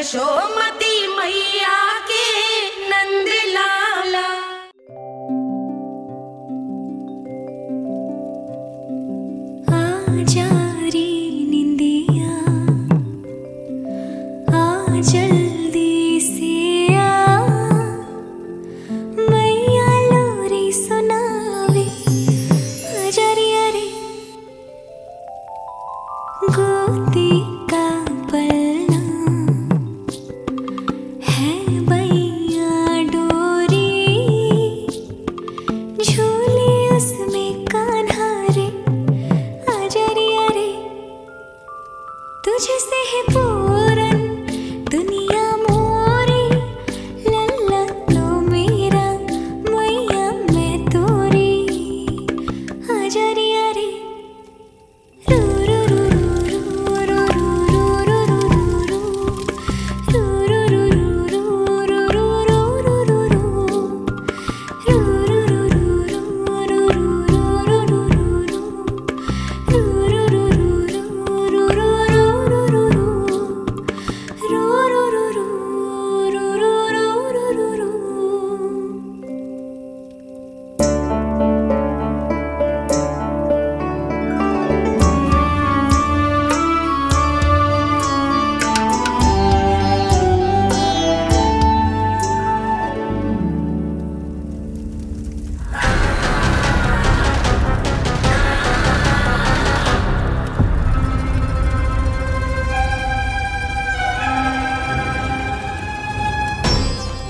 यशोमती मैया के नंद लाला। आजा रे निंदिया आ जल्दी से आ, मैया लोरी सुनावे आजा रे अरे गोदी का पलना है बैया डोरी, झूले उसमें कान्हा रे आजा रे अरे तुझसे है पूरन दुनिया मोरी, लल्ला तो मेरा मैया मैं तोरी आजा रे अरे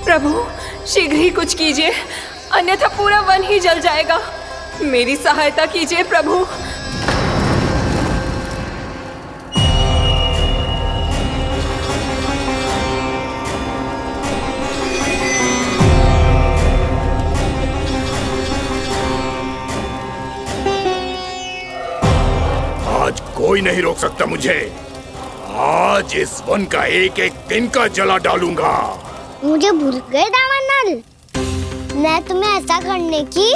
प्रभु शीघ्र ही कुछ कीजिए, अन्यथा पूरा वन ही जल जाएगा। मेरी सहायता कीजिए प्रभु। आज कोई नहीं रोक सकता मुझे। आज इस वन का एक एक दिन का जला डालूंगा। मुझे भूल गए दामानल, मैं तुम्हें ऐसा करने की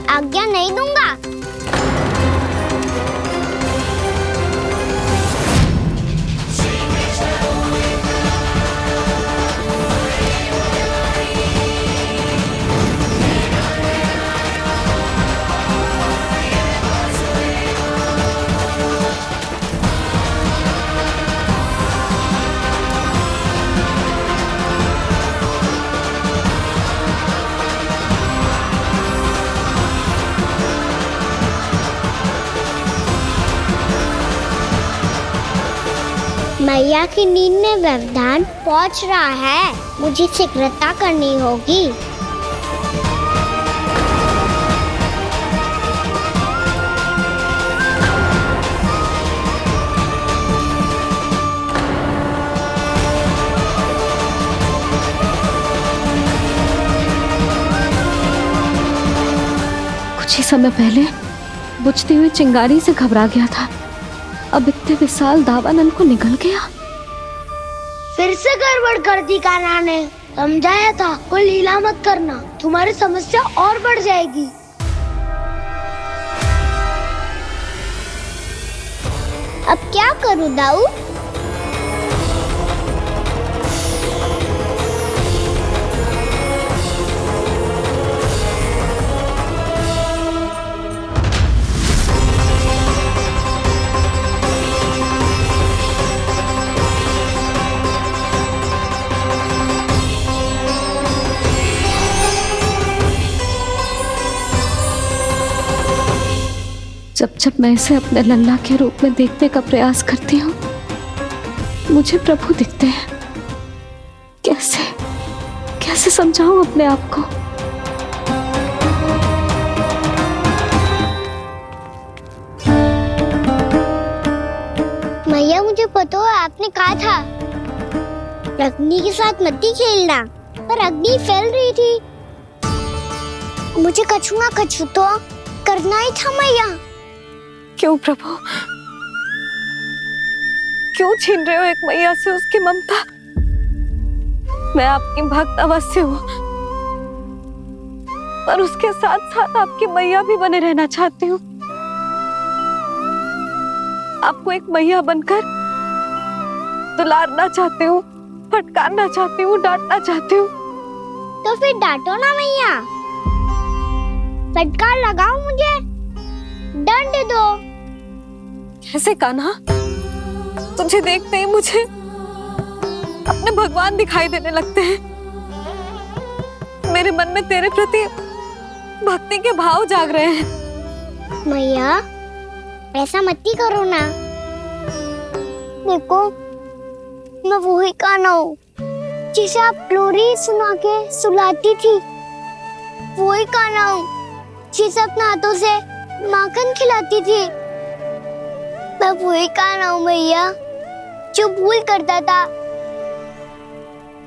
आज्ञा नहीं दूंगा। मैया की नींद में व्यवधान पहुंच रहा है, मुझे शीघ्रता करनी होगी। कुछ ही समय पहले बुझती हुई चिंगारी से घबरा गया था, अब इतने विशाल दावानल को निगल गया। फिर से गड़बड़ कर दी कान्हा ने, समझाया था कोई लीला मत करना, तुम्हारी समस्या और बढ़ जाएगी। अब क्या करूं दाऊ? जब जब मैं इसे अपने लल्ला के रूप में देखने का प्रयास करती हूँ, मुझे प्रभु दिखते हैं। कैसे कैसे समझाऊं अपने आप को? मैया मुझे पता है आपने कहा था अग्नि के साथ मत ही खेलना, पर अग्नि फैल रही थी। मुझे कछु ना कछु तो करना ही था मैया। क्यों प्रभु, क्यों छीन रहे हो एक मैया से उसकी ममता? मैं आपकी भक्त अवश्य हूँ, पर उसके साथ साथ आपकी मैया भी बने रहना चाहती हूँ। आपको एक मैया बनकर दुलारना चाहती हूँ, फटकारना चाहती हूँ, डांटना चाहती हूँ। तो फिर डांटो ना मैया, फटकार लगाओ, मुझे दंड दो। कैसे कान्हा? तुझे देखते ही मुझे अपने भगवान दिखाई देने लगते हैं। मेरे मन में तेरे प्रति भक्ति के भाव जाग रहे हैं। मैया ऐसा मत ही करो ना। देखो मैं वही कान्हा हूँ जिसे आप लोरी सुना के सुलाती थी। वही कान्हा हूँ जिसे अपने हाथों से माखन खिलाती थी। मैं वही कान्हा हूँ मैया जो भूल करता था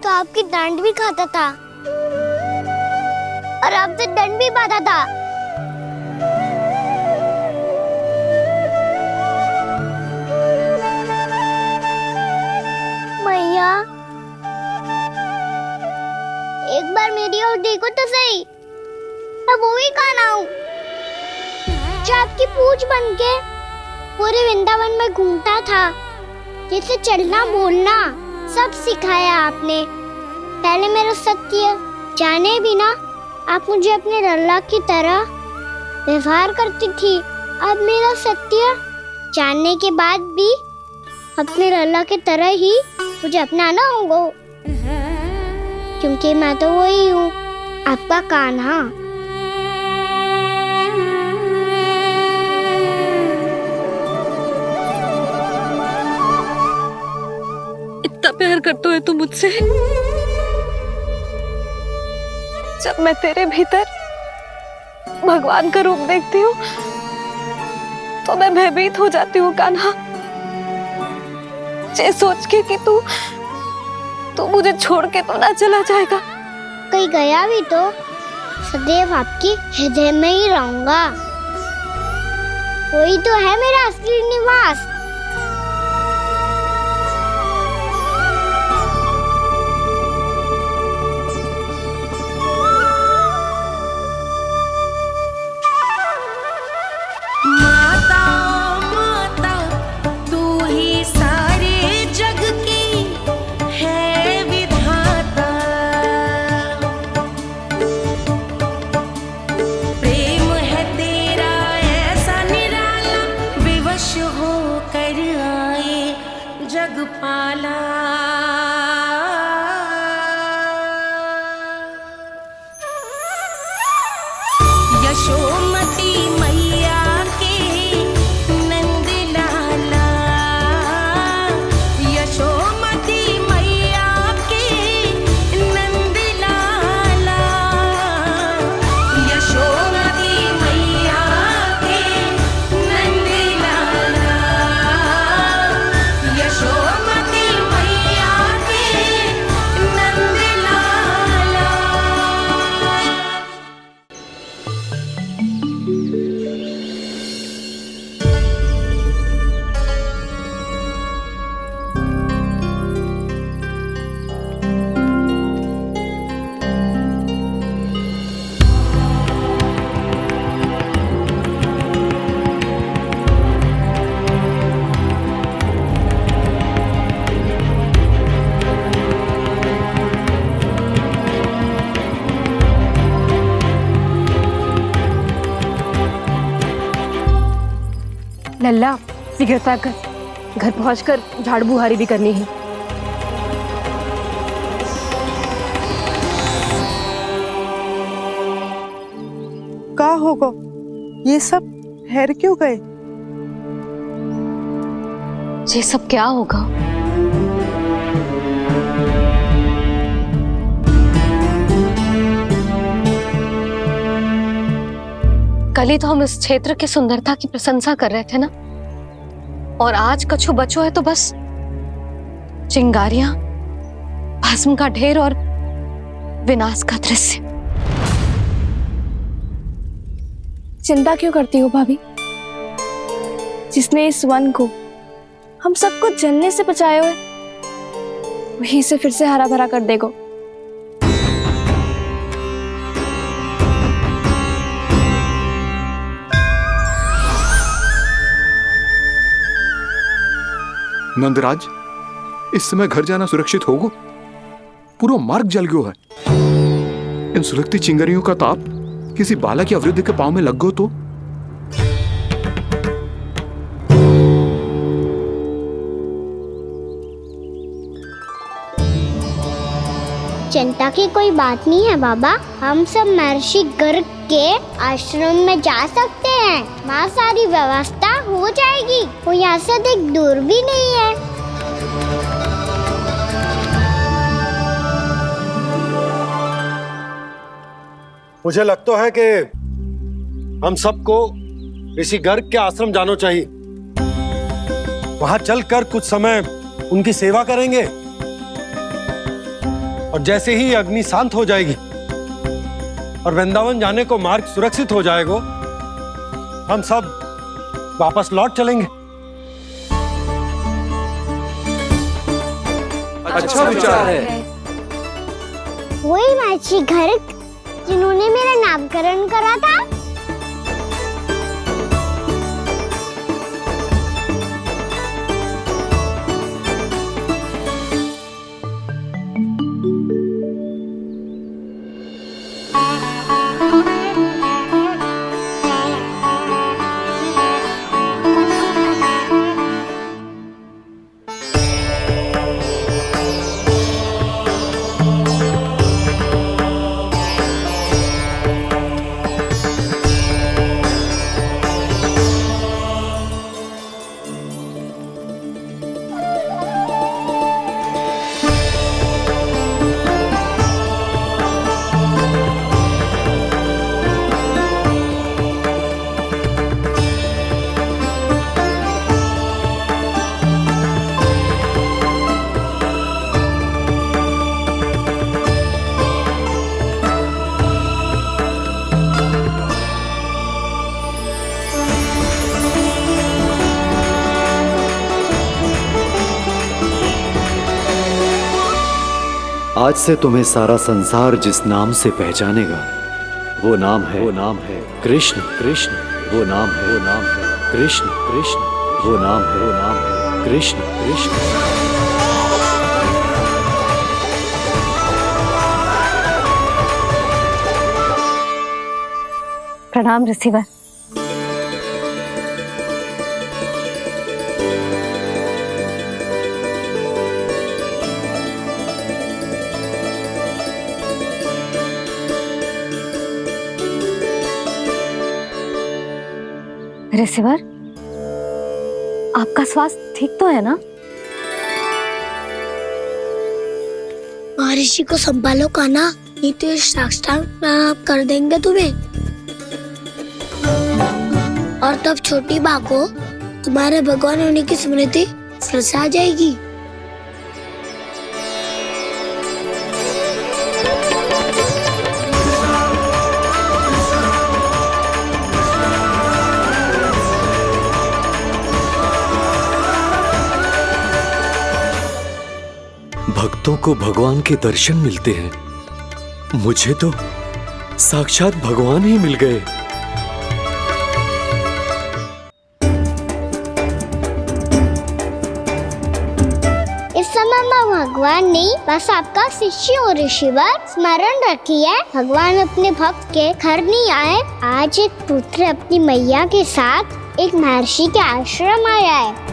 तो आपकी डांट भी खाता था और आपसे दंड भी पाता था। मैया एक बार मेरी ओर देखो तो सही। मैं वो ही कान्हा हूँ जो आपकी पूंछ बन के पूरे वृंदावन में घूमता था, जिसे चलना बोलना सब सिखाया आपने। पहले मेरा सत्य जाने भी ना आप मुझे अपने लल्ला की तरह व्यवहार करती थी। अब मेरा सत्य जानने के बाद भी अपने लल्ला की तरह ही मुझे अपनाना होगा, क्योंकि मैं तो वही हूँ, आपका कान्हा। इतना प्यार करते हो तुम मुझसे? जब मैं तेरे भीतर भगवान का रूप देखती हूँ तो मैं भयभीत हो जाती हूँ कान्हा। ये सोच के कि तू मुझे छोड़ के तो ना चला जाएगा। कहीं गया भी तो सदैव आपके हृदय में ही रहूंगा। वही तो है मेरा असली निवास। यशोमती मैया के नंद लाला, यशोमती मैया के नंद लाला, यशोमती मैया के नंद लाला, यशोमती मैया के नंद लाला। लल्ला शीघ्रता कर, घर पहुंचकर झाड़ बुहारी भी करनी है। का होगा? ये सब ठहर क्यों गए? ये सब क्या होगा? कल ही तो हम इस क्षेत्र की सुंदरता की प्रशंसा कर रहे थे ना, और आज कछु बचो है तो बस चिंगारियां, भस्म का ढेर और विनाश का दृश्य। चिंता क्यों करती हो भाभी? जिसने इस वन को हम सबको जलने से बचाए हुए, वही इसे फिर से हरा भरा कर देगा। नंदराज, इस समय घर जाना सुरक्षित होगा? पूरा मार्ग जल गयो है। इन सुलगती चिंगारियों का ताप किसी बालक या वृद्ध के पांव में लग गयो तो? चिंता की कोई बात नहीं है बाबा, हम सब महर्षि गर्ग के आश्रम में जा सकते हैं। वहाँ सारी व्यवस्था हो जाएगी, वो यहाँ से अधिक दूर भी नहीं है। मुझे लगता है कि हम सबको ऋषि गर्ग के आश्रम जाना चाहिए। वहां चलकर कुछ समय उनकी सेवा करेंगे और जैसे ही अग्नि शांत हो जाएगी और वृंदावन जाने को मार्ग सुरक्षित हो जाएगा, हम सब वापस लौट चलेंगे। अच्छा विचार है। वही महर्षि गर्ग जिन्होंने मेरा नामकरण करा था। आज से तुम्हें सारा संसार जिस नाम से पहचानेगा वो नाम है कृष्ण। कृष्ण वो नाम है कृष्ण। कृष्ण वो नाम है कृष्ण। कृष्ण प्रणाम ऋषिवर। ऋषिवर, आपका स्वास्थ्य ठीक तो है ना? महर्षि को संभालो कान्हा, नहीं तो ये साक्षात प्रणाम कर देंगे तुम्हें। और तब छोटी बा को तुम्हारे भगवान होने की स्मृति फिर से आ जाएगी। भक्तों को भगवान के दर्शन मिलते हैं। मुझे तो साक्षात भगवान ही मिल गए। इस समय मैं भगवान नहीं, बस आपका शिष्य हूँ ऋषिवर। स्मरण रखिए, भगवान अपने भक्त के घर नहीं आए। आज एक पुत्र अपनी मैया के साथ एक महर्षि के आश्रम आया है।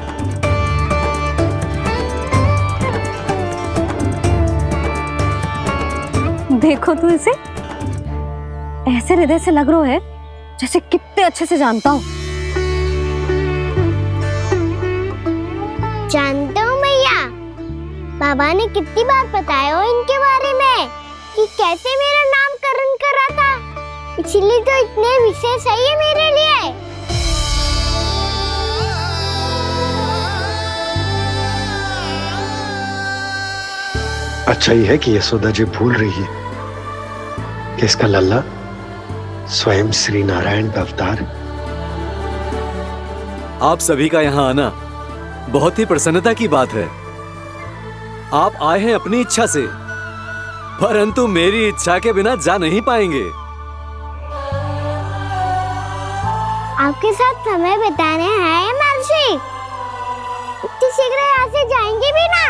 देखो तू इसे, ऐसे हृदय से लग रहा है जैसे कितने अच्छे से जानता हूँ। जानते हो मैया, बाबा ने कितनी बार बताया हो इनके बारे में कि कैसे मेरा नामकरण करा था, इसीलिए तो इतने विशेष है ये मेरे लिए। अच्छा ही है कि यशोदा जी भूल रही है कि इसका लल्ला स्वयं श्री नारायण का अवतार है। आप सभी का यहाँ आना बहुत ही प्रसन्नता की बात है। आप आए हैं अपनी इच्छा से, परंतु मेरी इच्छा के बिना जा नहीं पाएंगे। आपके साथ समय बिताने आए महर्षि, इतनी शीघ्र यहाँ से जाएंगे भी ना?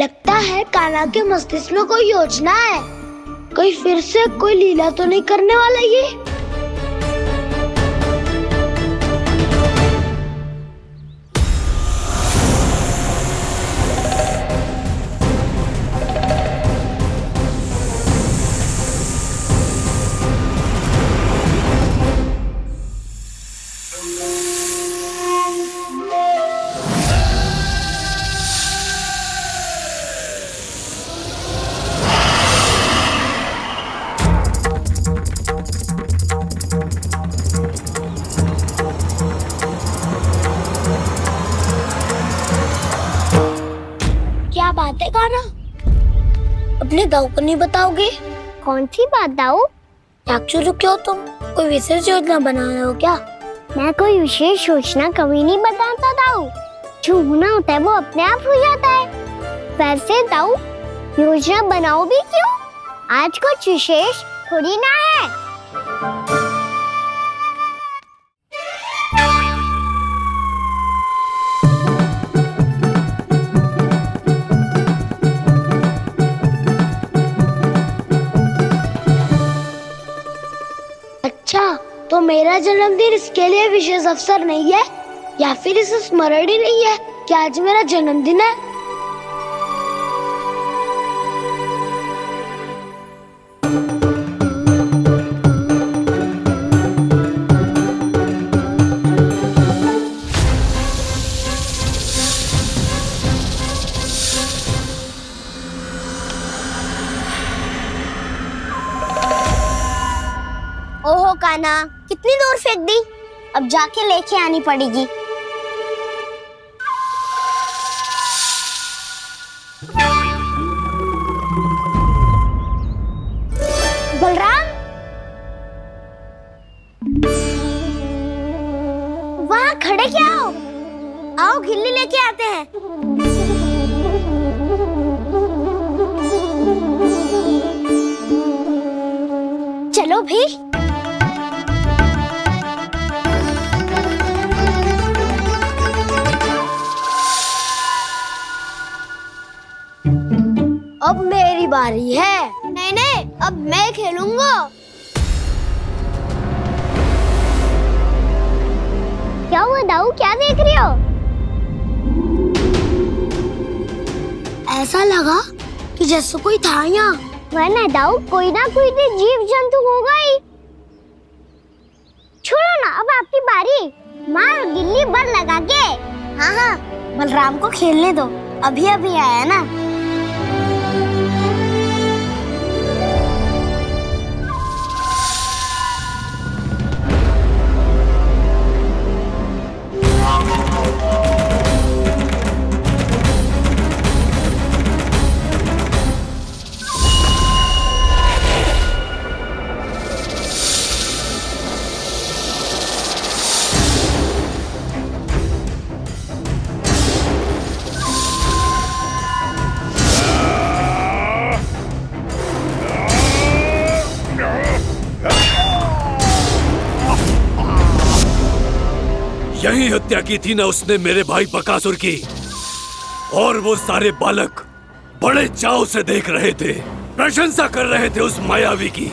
लगता है कान्हा के मस्तिष्क में कोई योजना है। कोई फिर से कोई लीला तो नहीं करने वाला ये। क्या बात है कान्हा? अपने दाऊ को नहीं बताओगे? कौन सी बात दाऊ? चाकचूरू क्यों तुम? कोई विशेष योजना बना रहे हो क्या? मैं कोई विशेष योजना कभी नहीं बताता दाऊ। जो होना होता है वो अपने आप हो जाता है। वैसे दाऊ योजना बनाओ भी क्यों? आज कुछ विशेष थोड़ी ना है। अच्छा, तो मेरा जन्मदिन इसके लिए विशेष अवसर नहीं है, या फिर इसे स्मरण ही नहीं है कि आज मेरा जन्मदिन है। ओहो कान्हा, कितनी दूर फेंक दी? अब जाके लेके आनी पड़ेगी। बलराम, वहाँ खड़े क्या हो? आओ खिल्ली लेके आते हैं। चलो भी। अब मेरी बारी है। नहीं नहीं, अब मैं खेलूंगा। क्या हुआ दाऊ, क्या देख रही हो? ऐसा लगा कि जैसे कोई था यहाँ। वरना दाऊ कोई ना कोई तो जीव जंतु होगा ही। छोड़ो ना, अब आपकी बारी। मार गिल्ली बर लगा के। हाँ हाँ, बलराम को खेलने दो, अभी अभी आया ना। यही हत्या की थी ना उसने मेरे भाई बकासुर की। और वो सारे बालक बड़े चाव से देख रहे थे, प्रशंसा कर रहे थे उस मायावी की।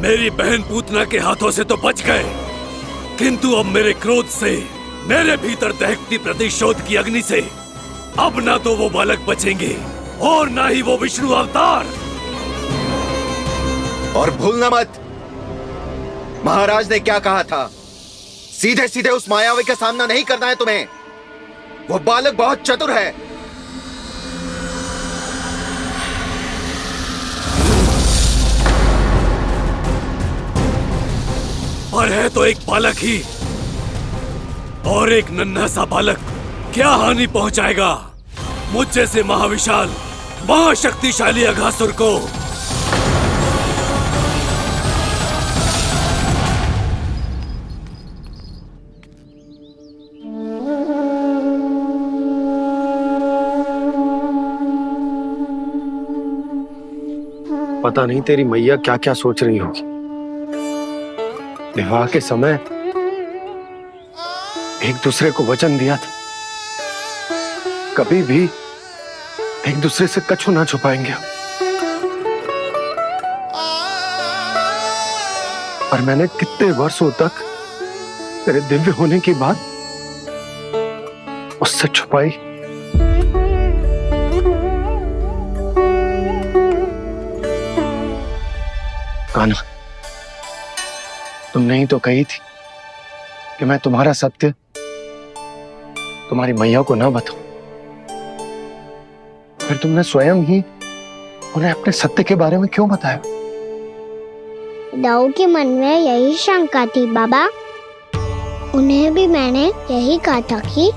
मेरी बहन पूतना के हाथों से तो बच गए, किंतु अब मेरे क्रोध से, मेरे भीतर दहकती प्रतिशोध की अग्नि से अब ना तो वो बालक बचेंगे और ना ही वो विष्णु अवतार। और भूलना मत, महाराज ने क्या कहा था। सीधे सीधे उस मायावी का सामना नहीं करना है तुम्हें। वो बालक बहुत चतुर है। पर है तो एक बालक ही, और एक नन्हा सा बालक क्या हानि पहुंचाएगा मुझ जैसे महाविशाल महाशक्तिशाली अघासुर को। पता नहीं तेरी मैया क्या क्या सोच रही होगी। विवाह के समय एक दूसरे को वचन दिया था, कभी भी एक दूसरे से कछु ना छुपाएंगे। और मैंने कितने वर्षों तक तेरे दिव्य होने की बात उससे छुपाई। कान्हा, तुमने ही तो कही थी कि मैं तुम्हारा सत्य तुम्हारी मैया को ना बताऊं। फिर तुमने स्वयं ही उन्हें अपने सत्य के बारे में क्यों बताया? दाऊ के मन में यही शंका थी बाबा। उन्हें भी मैंने यही कहा था कि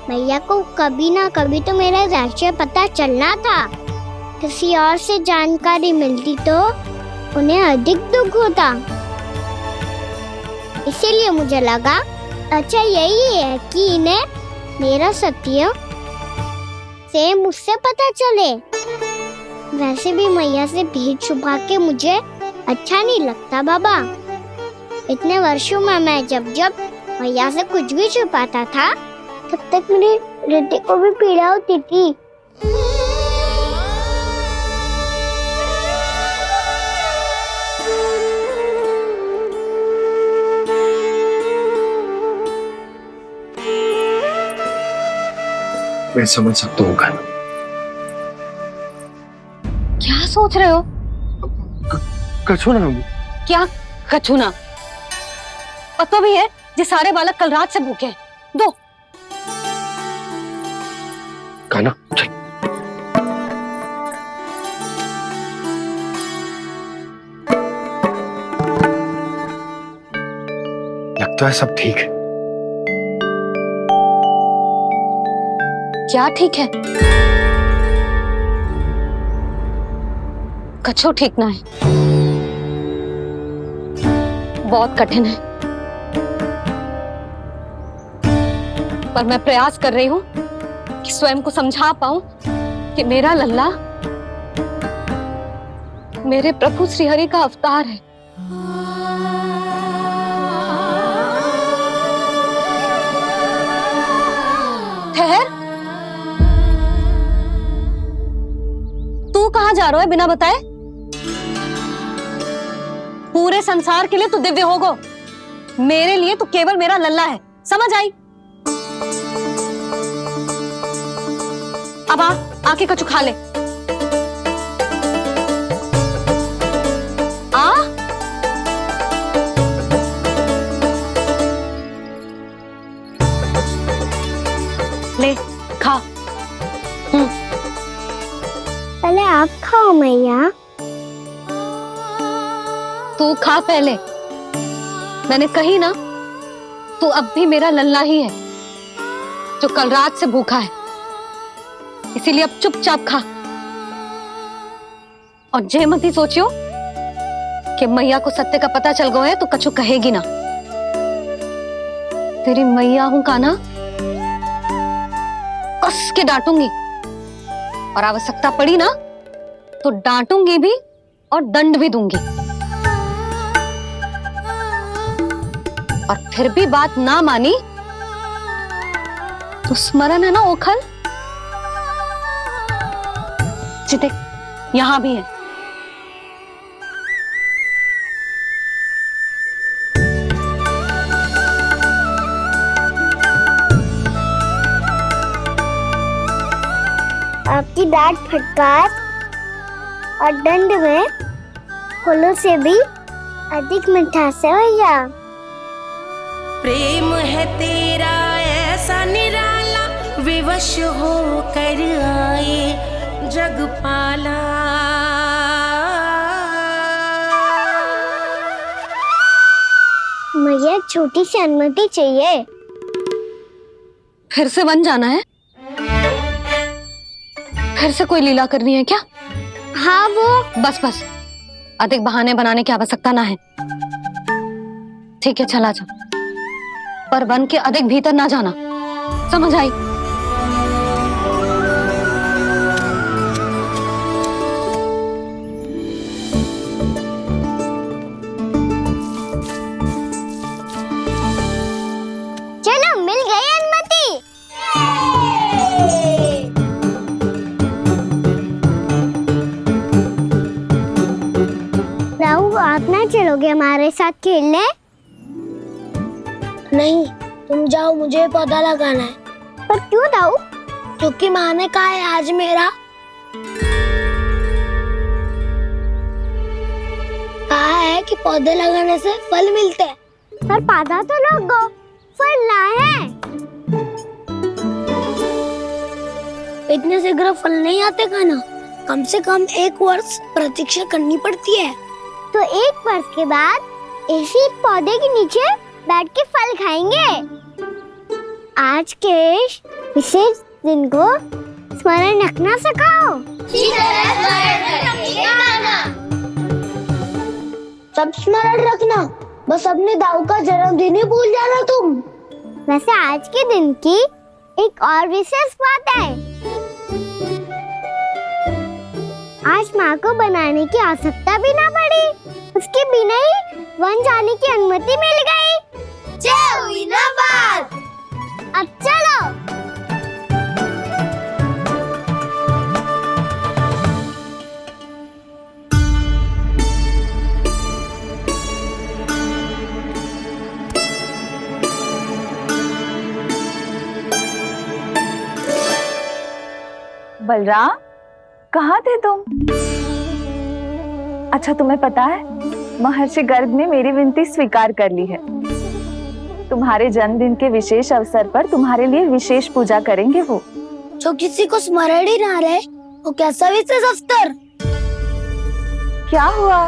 मैया को कभी ना कभी तो मेरा रहस्य पता चलना था। किसी और से जानकारी मिलती तो उन्हें अधिक दुख होता। इसीलिए मुझे लगा अच्छा यही है कि इन्हें मेरा सत्य से मुझसे पता चले। वैसे भी मैया से भेद छुपा के मुझे अच्छा नहीं लगता बाबा। इतने वर्षों में मैं जब जब मैया से कुछ भी छुपाता था तब तक मेरे हृदय को भी पीड़ा होती थी। मैं समझ सकता हूँ कान्हा। क्या सोच रहे हो? कछु ना। क्या कछु ना? पता भी है ये सारे बालक कल रात से भूखे हैं। दो। कान्हा चल। लगता है सब ठीक है। क्या ठीक है? कछु ठीक ना है। बहुत कठिन है, पर मैं प्रयास कर रही हूं कि स्वयं को समझा पाऊं कि मेरा लल्ला मेरे प्रभु श्रीहरि का अवतार है। ठहर, तू कहां जा रहा है बिना बताए? पूरे संसार के लिए तू दिव्य होगो, मेरे लिए तू केवल मेरा लल्ला है। समझ आई? अब आके कछु खा ले। आ ले खा। पहले आप खाओ मैया। तू खा पहले। मैंने कही ना, तू अब भी मेरा लल्ला ही है जो कल रात से भूखा है। इसीलिए अब चुपचाप खा। और जय मत ही सोचियो कि मैया को सत्य का पता चल गया है तो कछु कहेगी ना। तेरी मैया हूं कान्हा, कस के डांटूंगी और आवश्यकता पड़ी ना तो डांटूंगी भी और दंड भी दूंगी। और फिर भी बात ना मानी तो स्मरण है ना ओखल? देख यहां भी है। आपकी डांट फटकार और दंड में फूलों से भी अधिक मिठास है भैया। प्रेम है तेरा ऐसा निराला, विवश हो कर आए जगपाला। मुझे छोटी सी अनुमति चाहिए। फिर से बन जाना है? फिर से कोई लीला करनी है क्या? हाँ वो। बस बस, अधिक बहाने बनाने की आवश्यकता ना है। ठीक है चला जा, पर वन के अधिक भीतर ना जाना। समझ आई? चलो चलोगे हमारे साथ खेलने? नहीं, तुम जाओ, मुझे पौधा लगाना है। पर क्यों दाऊ? क्योंकि माँ ने कहा है आज मेरा कहा है कि पौधे लगाने से फल मिलते हैं। पर पौधा तो लगो, फल ना है। इतने शीघ्र फल नहीं आते खाना, कम से कम 1 वर्ष प्रतीक्षा करनी पड़ती है। तो 1 वर्ष के बाद इसी पौधे के नीचे बैठ के फल खाएंगे। आज के विशेष दिन को स्मरण रखना सिखाओ। सब स्मरण रखना, बस अपने दाऊ का जन्मदिन ही भूल जाना तुम। वैसे आज के दिन की एक और विशेष बात है। आज माँ को बनाने की आवश्यकता भी ना पड़ी, उसके बिना ही वन जाने की अनुमति मिल गई। जय हुई ना बात। अब चलो। बलराम, कहाँ थे तुम? अच्छा, तुम्हें पता है महर्षि गर्ग ने मेरी विनती स्वीकार कर ली है। तुम्हारे जन्मदिन के विशेष अवसर पर तुम्हारे लिए विशेष पूजा करेंगे वो। जो किसी को स्मरण ही ना रहे, वो कैसा विशेष अवसर? क्या हुआ?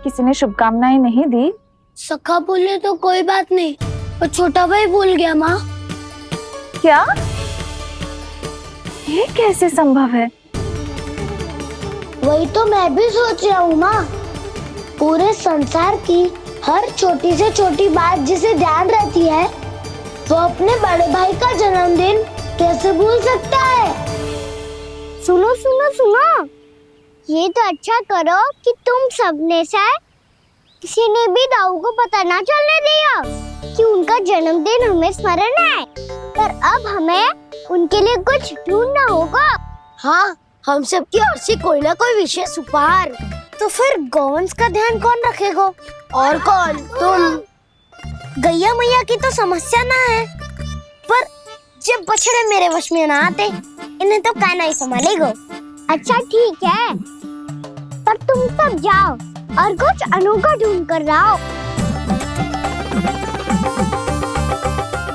किसी ने शुभकामनाएं नहीं दी? सखा बोले तो कोई बात नहीं, पर छोटा भाई भूल गया माँ। क्या? ये कैसे संभव है? वही तो मैं भी सोच रहा हूँ माँ। पूरे संसार की हर छोटी से छोटी बात जिसे ध्यान रहती है, वो अपने बड़े भाई का जन्मदिन कैसे भूल सकता है? सुनो सुनो सुनो, ये तो अच्छा करो कि तुम सबने से किसी ने भी दाऊ को पता ना चलने दिया कि उनका जन्मदिन हमें स्मरण है। पर अब हमें उनके लिए कुछ ढूंढना होगा। हाँ, हम सबकी ओर से कोई ना कोई विशेष उपहार। तो फिर गौवंश का ध्यान कौन रखेगा? और कौन? तुम। गैया मैया की तो समस्या ना है, पर जब बछड़े मेरे वश में ना आते, इन्हें तो कान्हा ही संभालेगा। अच्छा ठीक है, पर तुम सब जाओ और कुछ अनोखा ढूंढ कर लाओ।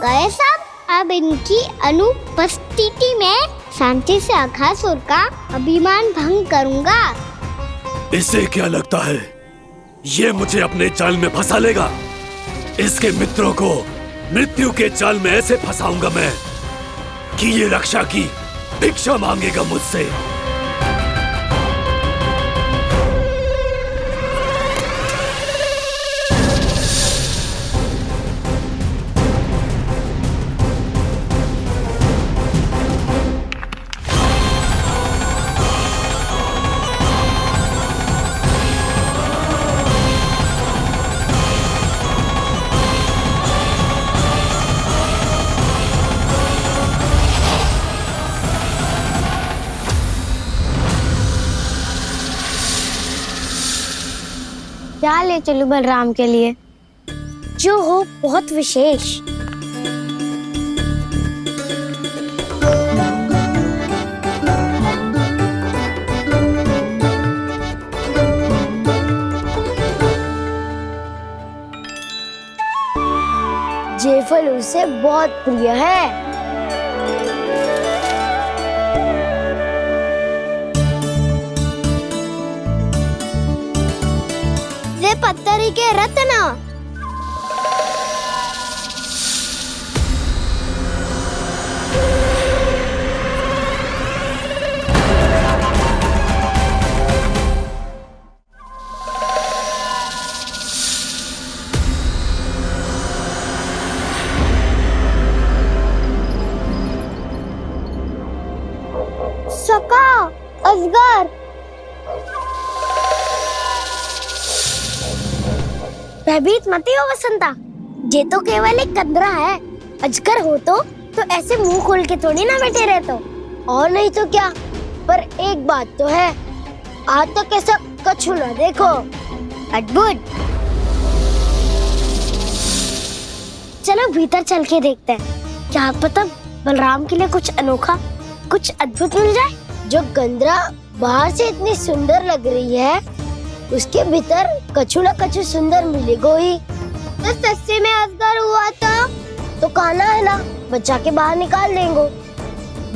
गए सब? अब इनकी अनुपस्थिति में शांति से अघासुर का अभिमान भंग करूंगा। इसे क्या लगता है ये मुझे अपने जाल में फंसा लेगा? इसके मित्रों को मृत्यु के जाल में ऐसे फंसाऊंगा मैं कि ये रक्षा की भिक्षा मांगेगा मुझसे। क्या ले चलूं बलराम के लिए? जो हो बहुत विशेष। ये फल उसे बहुत प्रिय है। ये पत्थरी के रत्न। सका, अजगर। भयभीत मत हो वसंता, ये तो केवल एक कंदरा है। अजगर हो तो ऐसे मुंह खोल के थोड़ी ना बैठे रहते। और नहीं तो क्या, पर एक बात तो है, आज तक ऐसा कछु ना देखो। अद्भुत। चलो भीतर चल के देखते हैं, क्या पता बलराम के लिए कुछ अनोखा, कुछ अद्भुत मिल जाए। जो गंदरा बाहर से इतनी सुंदर लग रही है, उसके भीतर कछु न कछु सुंदर मिलेगा ही। तो सस्ते में असगर हुआ था तो कान्हा है ना, बच्चा के बाहर निकाल देंगे,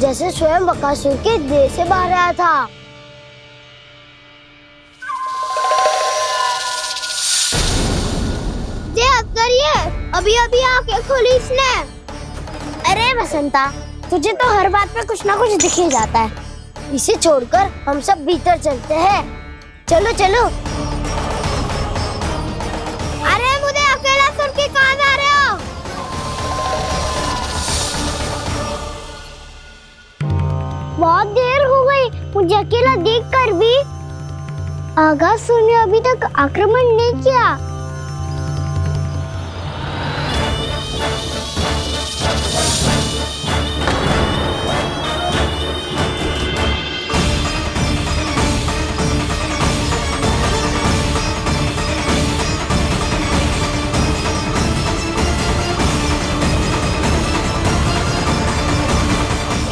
जैसे स्वयं बकासुर के देह से बाहर आया था। अभी अभी आंखें खोली इसने। अरे बसंता, तुझे तो हर बात पे कुछ ना कुछ दिख ही जाता है। इसे छोड़कर हम सब भीतर चलते हैं। चलो चलो। अरे मुझे अकेला सुन के कहाँ जा रहे हो? बहुत देर हो गई मुझे अकेला देखकर भी। आगासुर ने अभी तक आक्रमण नहीं किया।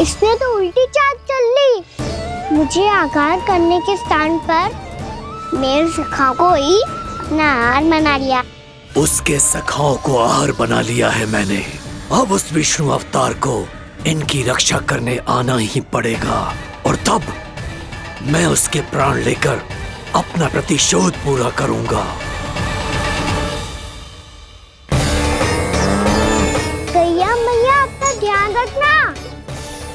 इसने तो उल्टी चाल चल ली। मुझे आघात करने के स्थान पर मेरे सखा को ही अपना आहार बना लिया। उसके सखाओं को आहार बना लिया है मैंने। अब उस विष्णु अवतार को इनकी रक्षा करने आना ही पड़ेगा, और तब मैं उसके प्राण लेकर अपना प्रतिशोध पूरा करूंगा। गैया मैया, अपना ध्यान रखना।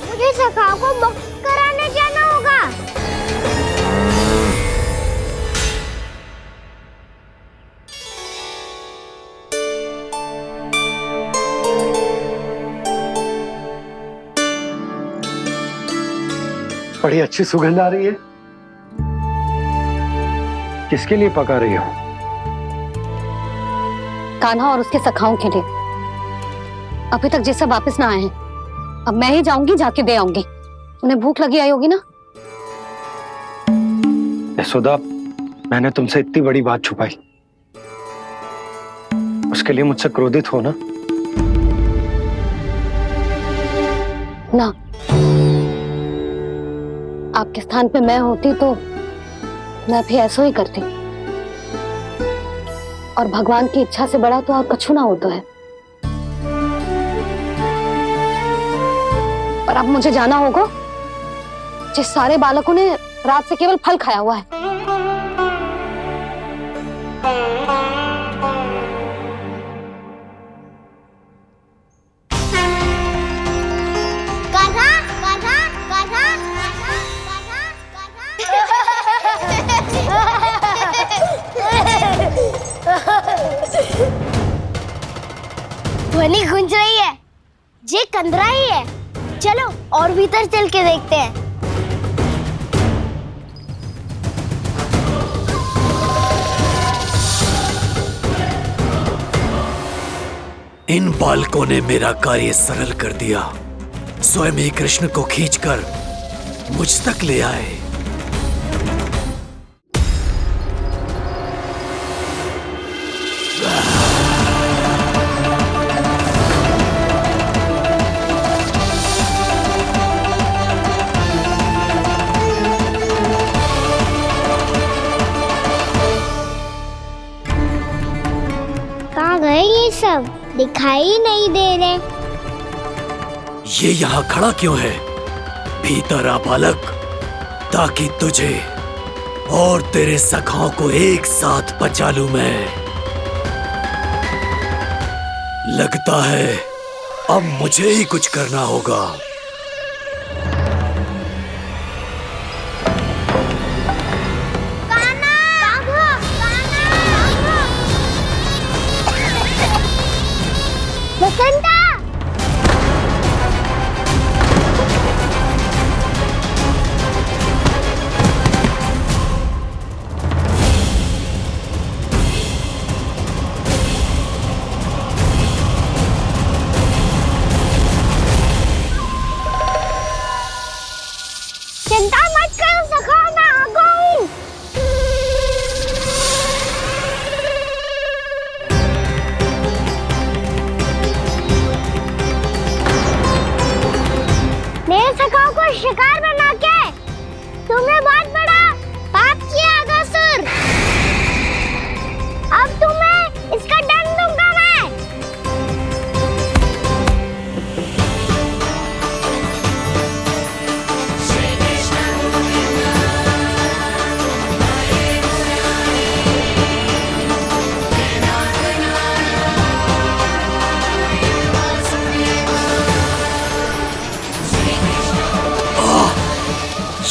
मुझे सखा को मुक्त कराने जाना होगा। बड़ी अच्छी सुगंध आ रही है। किसके लिए पका रही हो? कान्हा और उसके सखाओं के लिए। अभी तक जैसे वापस ना आए हैं, अब मैं ही जाऊंगी, जाके दे आऊंगी। उन्हें भूख लगी आई होगी ना। यशोदा, मैंने तुमसे इतनी बड़ी बात छुपाई, उसके लिए मुझसे क्रोधित हो ना? ना, आपके स्थान पे मैं होती तो मैं भी ऐसा ही करती। और भगवान की इच्छा से बड़ा तो और कछु ना होता है। पर अब मुझे जाना होगा। जिस सारे बालकों ने रात से केवल फल खाया हुआ है। कान्हा, कान्हा, कान्हा, ध्वनि गूंज रही है। ये कंदरा ही है। चलो और भीतर चल के देखते हैं। इन बालकों ने मेरा कार्य सरल कर दिया। स्वयं ही कृष्ण को खींचकर मुझ तक ले आए। कहाँ गए ये सब? दिखाई नहीं दे रहे। ये यहाँ खड़ा क्यों है? भीतर आ बालक, ताकि तुझे और तेरे सखाओं को एक साथ बचा लूं मैं। लगता है अब मुझे ही कुछ करना होगा। बसंता! चिंता मत करो सखा, मैं आ गई।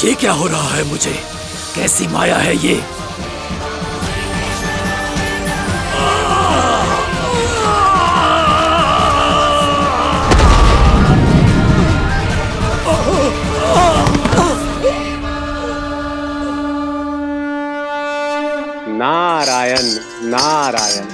ये क्या हो रहा है मुझे? कैसी माया है ये? नारायण नारायण।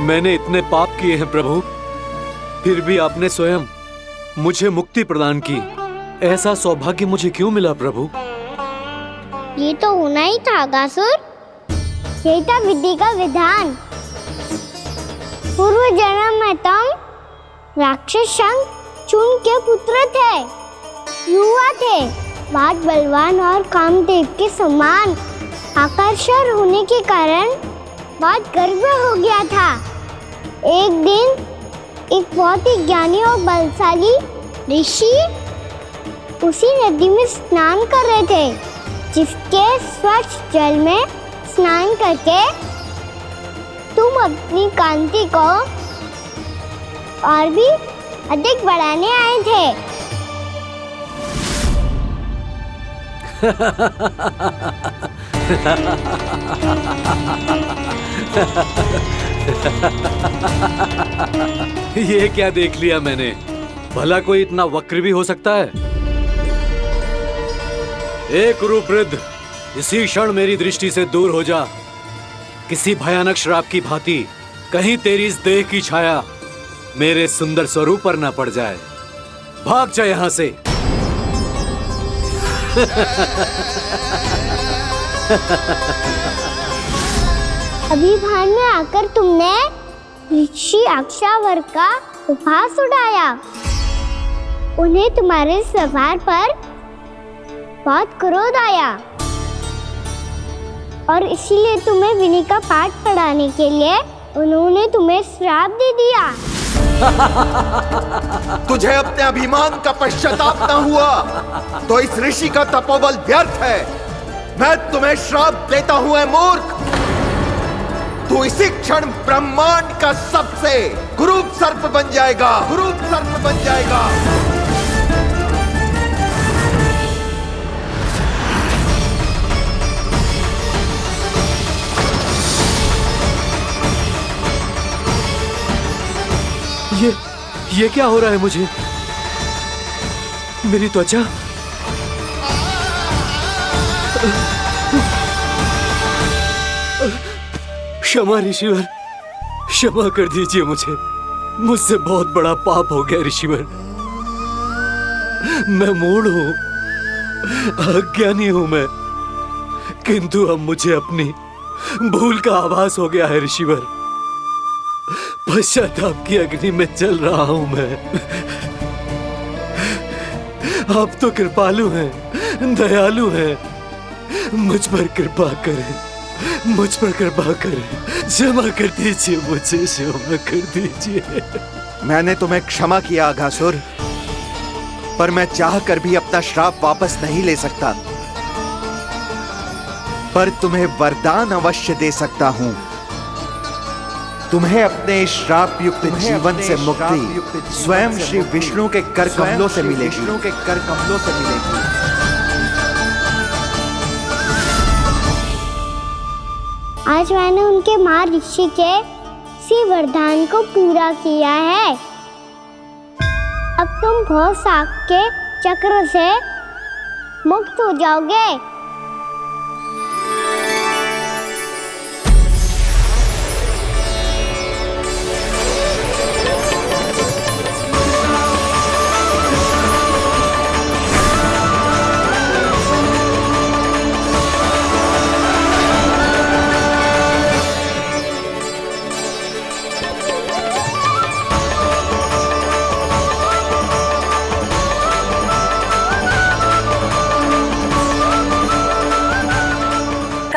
मैंने इतने पाप किए हैं प्रभु, फिर भी आपने स्वयं मुझे मुक्ति प्रदान की। ऐसा सौभाग्य मुझे क्यों मिला प्रभु? ये तो होना ही था अगासुर। यही था विधि का विधान। पूर्व जन्म में तुम राक्षस शंखचूड़ के पुत्र थे, युवा थे, बहुत बलवान और कामदेव के समान आकर्षण होने के कारण बहुत गर्व हो गया था। एक दिन एक बहुत ही ज्ञानी और बलशाली ऋषि उसी नदी में स्नान कर रहे थे, जिसके स्वच्छ जल में स्नान करके तुम अपनी कांति को और भी अधिक बढ़ाने आए थे। ये क्या देख लिया मैंने? भला कोई इतना वक्र भी हो सकता है? एक कुरुवृद्ध, इसी क्षण मेरी दृष्टि से दूर हो जा। किसी भयानक श्राप की भांति कहीं तेरी इस देह की छाया मेरे सुंदर स्वरूप पर न पड़ जाए। भाग जा यहाँ से। अभी भान में आकर तुमने ऋषि अक्षावर का उपहास उड़ाया। उन्हें तुम्हारे व्यवहार पर बहुत क्रोध आया और इसीलिए तुम्हें विनय का पाठ पढ़ाने के लिए उन्होंने तुम्हें श्राप दे दिया। तुझे अपने अभिमान का पश्चाताप न हुआ तो इस ऋषि का तपोबल व्यर्थ है। मैं तुम्हें श्राप देता हूं ऐ मूर्ख। तू इसी क्षण ब्रह्मांड का सबसे कुरूप सर्प बन जाएगा, कुरूप सर्प बन जाएगा। ये क्या हो रहा है मुझे? मेरी त्वचा क्षमा ऋषिवर, क्षमा कर दीजिए मुझे। मुझसे बहुत बड़ा पाप हो गया ऋषिवर। मैं मूढ़ हूं, अज्ञानी हूं मैं, किंतु अब मुझे अपनी भूल का आभास हो गया है ऋषिवर। पश्चाताप की अग्नि में जल रहा हूं मैं। आप तो कृपालु हैं, दयालु हैं, मुझ पर कृपा करें, मुझ पर कृपा करें। क्षमा कर दीजिए मुझे, क्षमा कर दीजिए। मैंने तुम्हें क्षमा किया अघासुर, पर मैं चाहकर भी अपना श्राप वापस नहीं ले सकता। पर तुम्हें वरदान अवश्य दे सकता हूं। तुम्हें अपने श्राप युक्त जीवन से मुक्ति स्वयं श्री विष्णु के कर कमलों से मिलेगी, विष्णु के कर कमलों से मिलेगी। आज मैंने उनके महर्षि के इसी वरदान को पूरा किया है। अब तुम भव साग के चक्र से मुक्त हो जाओगे।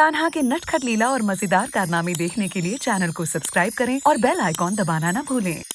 कान्हा के नटखट लीला और मजेदार कारनामे देखने के लिए चैनल को सब्सक्राइब करें और बेल आइकॉन दबाना ना भूलें।